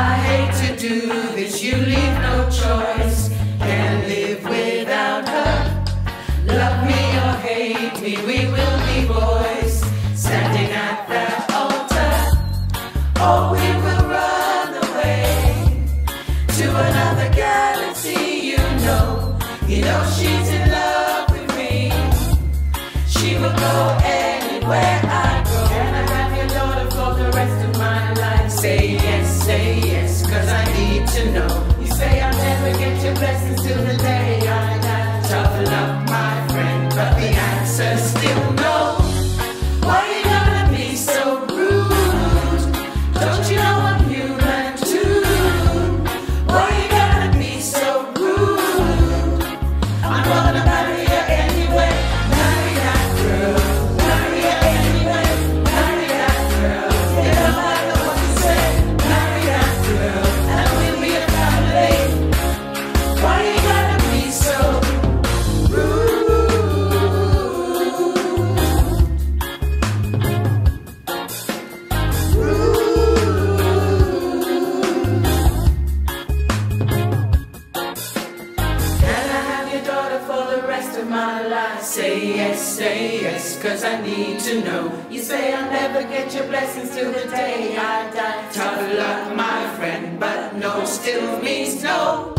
I hate to do this, you leave no choice. Can't live without her. Love me or hate me, we will be boys, standing at that altar. Or we will run away to another galaxy, you know. You know she's in love with me. She will go anywhere I go. Can I have your daughter for the rest of my life? Say yes, cause I need to know. You say I'll never get your blessings till the day I die. Tough luck, my friend, but the answer's still no. Why you gonna be so rude? Don't you know I'm human too? Why you gonna be so rude? I'm gonna marry her anyway. Marry that girl. Marry her anyway. Marry that girl. It don't matter what you say. Marry that girl, and we'll be a family. Why you gotta be so rude? Can I have your daughter for the rest of my life? Say yes, cause I need to know. You say I'll never get your blessings till the day I die. Tough luck, my friend, but no still means no.